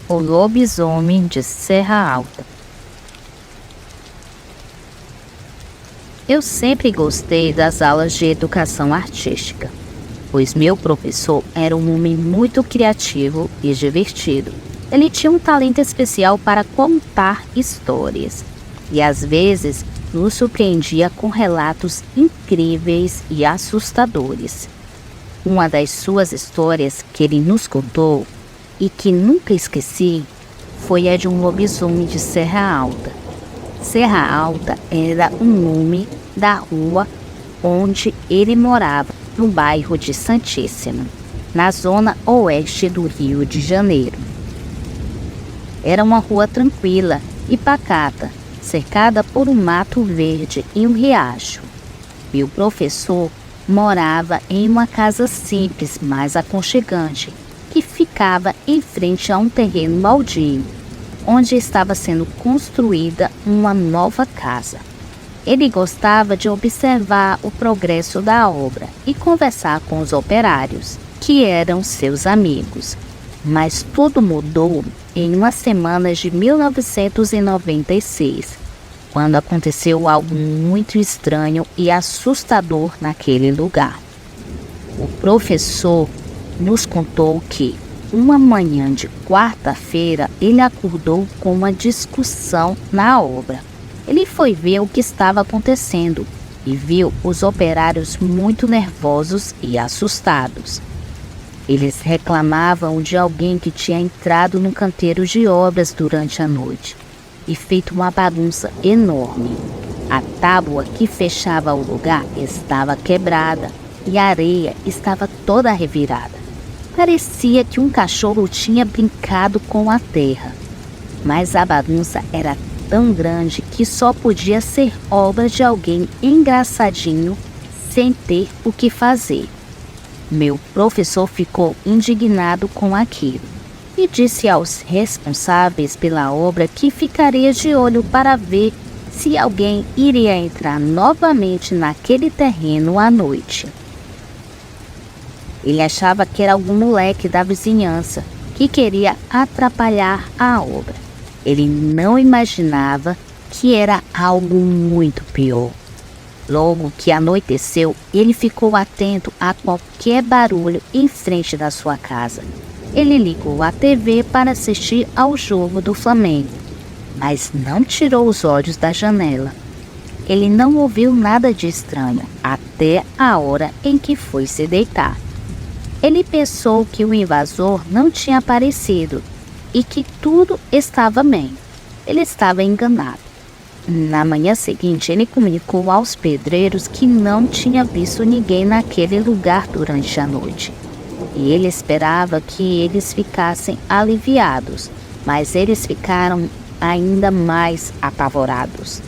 O Lobisomem de Serra Alta. Eu sempre gostei das aulas de educação artística, pois meu professor era um homem muito criativo e divertido. Ele tinha um talento especial para contar histórias e às vezes nos surpreendia com relatos incríveis e assustadores. Uma das suas histórias que ele nos contou e que nunca esqueci foi a de um lobisomem de Serra Alta. Serra Alta era o nome da rua onde ele morava, no bairro de Santíssima, na zona oeste do Rio de Janeiro. Era uma rua tranquila e pacata, cercada por um mato verde e um riacho. E o professor morava em uma casa simples, mas aconchegante, que ficava em frente a um terreno baldio, onde estava sendo construída uma nova casa. Ele gostava de observar o progresso da obra e conversar com os operários, que eram seus amigos. Mas tudo mudou em umas semanas de 1996, quando aconteceu algo muito estranho e assustador naquele lugar. O professor nos contou que, uma manhã de quarta-feira, ele acordou com uma discussão na obra. Ele foi ver o que estava acontecendo e viu os operários muito nervosos e assustados. Eles reclamavam de alguém que tinha entrado no canteiro de obras durante a noite e feito uma bagunça enorme. A tábua que fechava o lugar estava quebrada e a areia estava toda revirada. Parecia que um cachorro tinha brincado com a terra, mas a bagunça era tão grande que só podia ser obra de alguém engraçadinho sem ter o que fazer. Meu professor ficou indignado com aquilo e disse aos responsáveis pela obra que ficaria de olho para ver se alguém iria entrar novamente naquele terreno à noite. Ele achava que era algum moleque da vizinhança que queria atrapalhar a obra. Ele não imaginava que era algo muito pior. Logo que anoiteceu, ele ficou atento a qualquer barulho em frente da sua casa. Ele ligou a TV para assistir ao jogo do Flamengo, mas não tirou os olhos da janela. Ele não ouviu nada de estranho até a hora em que foi se deitar. Ele pensou que o invasor não tinha aparecido e que tudo estava bem. Ele estava enganado. Na manhã seguinte, ele comunicou aos pedreiros que não tinha visto ninguém naquele lugar durante a noite. E ele esperava que eles ficassem aliviados, mas eles ficaram ainda mais apavorados.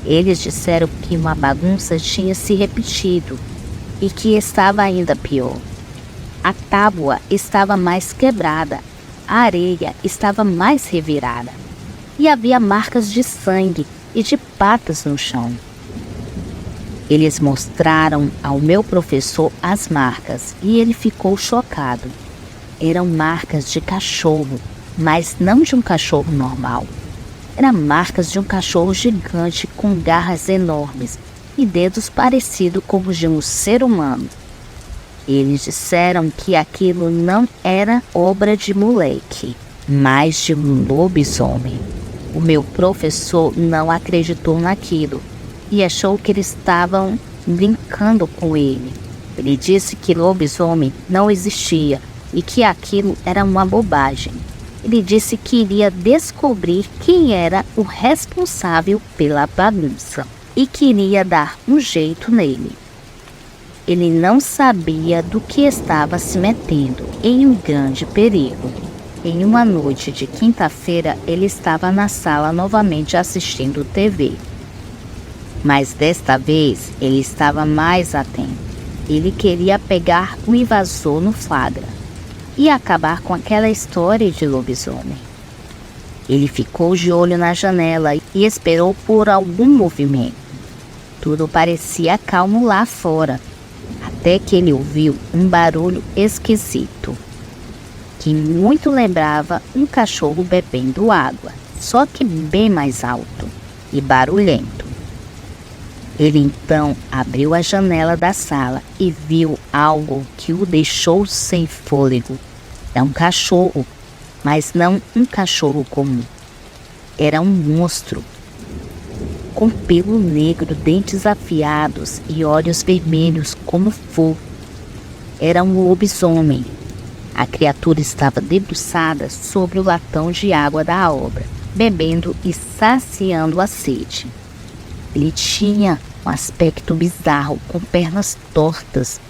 Eles disseram que uma bagunça tinha se repetido e que estava ainda pior. A tábua estava mais quebrada, a areia estava mais revirada e havia marcas de sangue e de patas no chão. Eles mostraram ao meu professor as marcas e ele ficou chocado. Eram marcas de cachorro, mas não de um cachorro normal. Eram marcas de um cachorro gigante com garras enormes e dedos parecidos com os de um ser humano. Eles disseram que aquilo não era obra de moleque, mas de um lobisomem. O meu professor não acreditou naquilo e achou que eles estavam brincando com ele. Ele disse que lobisomem não existia e que aquilo era uma bobagem. Ele disse que iria descobrir quem era o responsável pela bagunça e queria dar um jeito nele. Ele não sabia do que estava se metendo em um grande perigo. Em uma noite de quinta-feira, ele estava na sala novamente assistindo TV. Mas desta vez, ele estava mais atento. Ele queria pegar o invasor no flagra e acabar com aquela história de lobisomem. Ele ficou de olho na janela e esperou por algum movimento. Tudo parecia calmo lá fora, até que ele ouviu um barulho esquisito. que muito lembrava um cachorro bebendo água, só que bem mais alto e barulhento. Ele então abriu a janela da sala e viu algo que o deixou sem fôlego. Era um cachorro, mas não um cachorro comum. Era um monstro, com pelo negro, dentes afiados e olhos vermelhos como fogo. Era um lobisomem. A criatura estava debruçada sobre o latão de água da obra, bebendo e saciando a sede. Ele tinha um aspecto bizarro, com pernas tortas,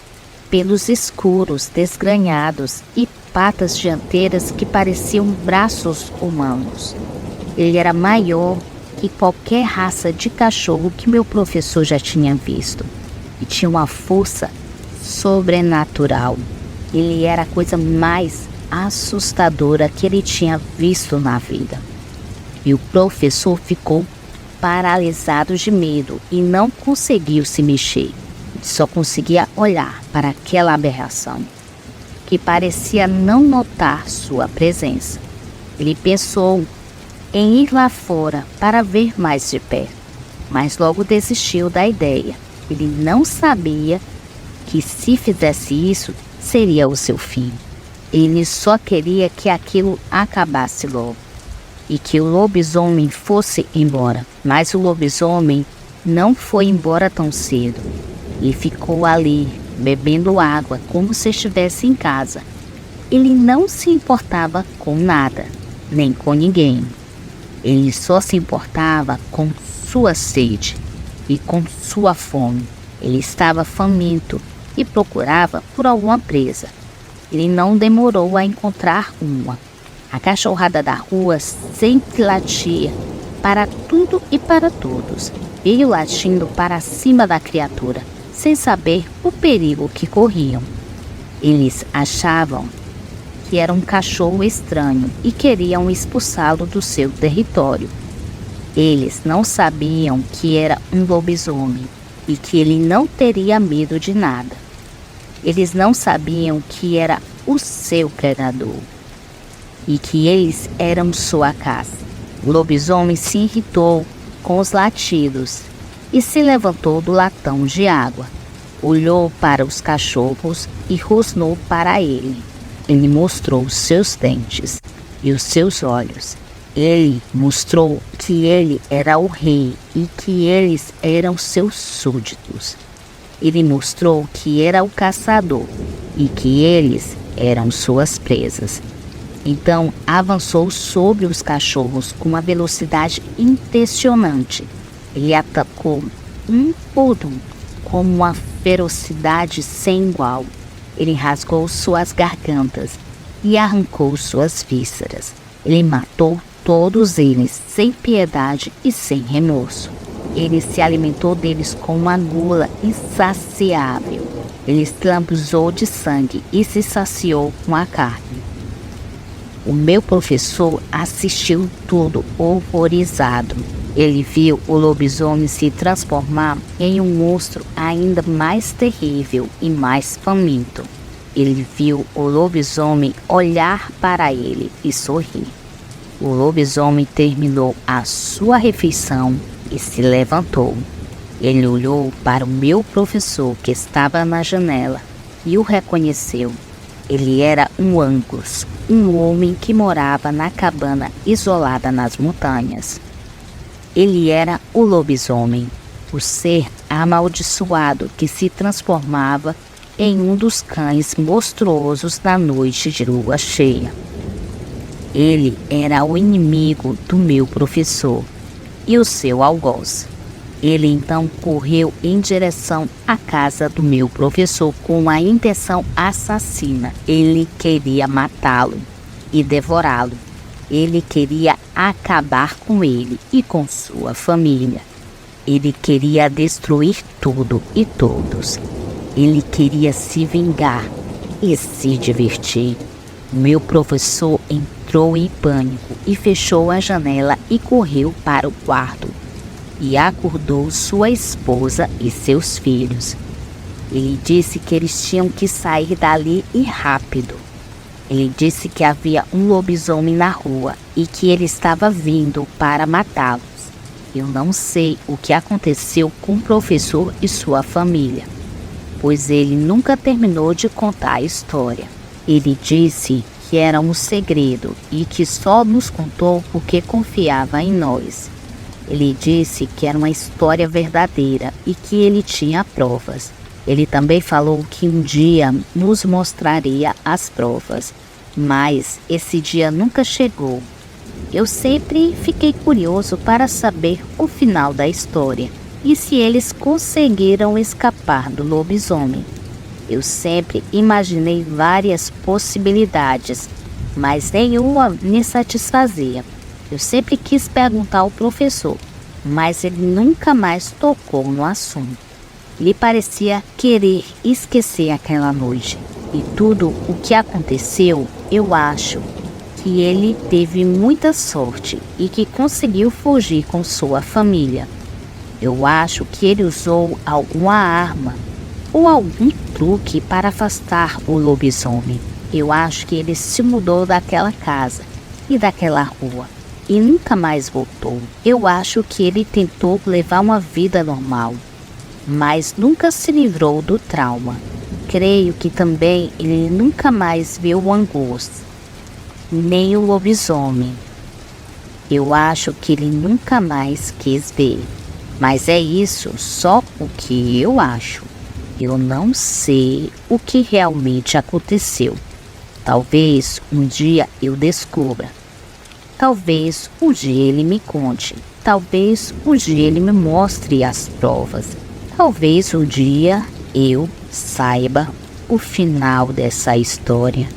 pelos escuros, desgrenhados e patas dianteiras que pareciam braços humanos. Ele era maior que qualquer raça de cachorro que meu professor já tinha visto e tinha uma força sobrenatural. Ele era a coisa mais assustadora que ele tinha visto na vida. E o professor ficou paralisado de medo e não conseguiu se mexer. Só conseguia olhar para aquela aberração, que parecia não notar sua presença. Ele pensou em ir lá fora para ver mais de perto, mas logo desistiu da ideia. Ele não sabia que se fizesse isso, seria o seu fim. Ele só queria que aquilo acabasse logo e que o lobisomem fosse embora. Mas o lobisomem não foi embora tão cedo. Ele ficou ali, bebendo água, como se estivesse em casa. Ele não se importava com nada, nem com ninguém. Ele só se importava com sua sede e com sua fome. Ele estava faminto e procurava por alguma presa. Ele não demorou a encontrar uma. A cachorrada da rua sempre latia para tudo e para todos. Veio latindo para cima da criatura, sem saber o perigo que corriam. Eles achavam que era um cachorro estranho e queriam expulsá-lo do seu território. Eles não sabiam que era um lobisomem e que ele não teria medo de nada. Eles não sabiam que era o seu predador e que eles eram sua caça. O lobisomem se irritou com os latidos e se levantou do latão de água. Olhou para os cachorros e rosnou para ele. Ele mostrou os seus dentes e os seus olhos. Ele mostrou que ele era o rei e que eles eram seus súditos. Ele mostrou que era o caçador e que eles eram suas presas. Então avançou sobre os cachorros com uma velocidade impressionante. Ele atacou um por um com uma ferocidade sem igual. Ele rasgou suas gargantas e arrancou suas vísceras. Ele matou todos eles sem piedade e sem remorso. Ele se alimentou deles com uma gula insaciável. Ele se lambuzou de sangue e se saciou com a carne. O meu professor assistiu tudo horrorizado. Ele viu o lobisomem se transformar em um monstro ainda mais terrível e mais faminto. Ele viu o lobisomem olhar para ele e sorrir. O lobisomem terminou a sua refeição e se levantou. Ele olhou para o meu professor que estava na janela e o reconheceu. Ele era um Angus, um homem que morava na cabana isolada nas montanhas. Ele era o lobisomem, o ser amaldiçoado que se transformava em um dos cães monstruosos da noite de lua cheia. Ele era o inimigo do meu professor e o seu algoz. Ele então correu em direção à casa do meu professor com a intenção assassina. Ele queria matá-lo e devorá-lo. Ele queria acabar com ele e com sua família. Ele queria destruir tudo e todos. Ele queria se vingar e se divertir. Meu professor entrou em pânico e fechou a janela e correu para o quarto. E acordou sua esposa e seus filhos. Ele disse que eles tinham que sair dali e rápido. Ele disse que havia um lobisomem na rua e que ele estava vindo para matá-los. Eu não sei o que aconteceu com o professor e sua família, pois ele nunca terminou de contar a história. Ele disse que era um segredo e que só nos contou porque confiava em nós. Ele disse que era uma história verdadeira e que ele tinha provas. Ele também falou que um dia nos mostraria as provas, mas esse dia nunca chegou. Eu sempre fiquei curioso para saber o final da história e se eles conseguiram escapar do lobisomem. Eu sempre imaginei várias possibilidades, mas nenhuma me satisfazia. Eu sempre quis perguntar ao professor, mas ele nunca mais tocou no assunto. Ele parecia querer esquecer aquela noite e tudo o que aconteceu. Eu acho que ele teve muita sorte e que conseguiu fugir com sua família. Eu acho que ele usou alguma arma ou algum truque para afastar o lobisomem. Eu acho que ele se mudou daquela casa e daquela rua e nunca mais voltou. Eu acho que ele tentou levar uma vida normal, mas nunca se livrou do trauma. Creio que também ele nunca mais viu o Angus, nem o lobisomem. Eu acho que ele nunca mais quis ver. Mas é isso, só o que eu acho. Eu não sei o que realmente aconteceu. Talvez um dia eu descubra. Talvez um dia ele me conte. Talvez um dia ele me mostre as provas. Talvez um dia eu saiba o final dessa história.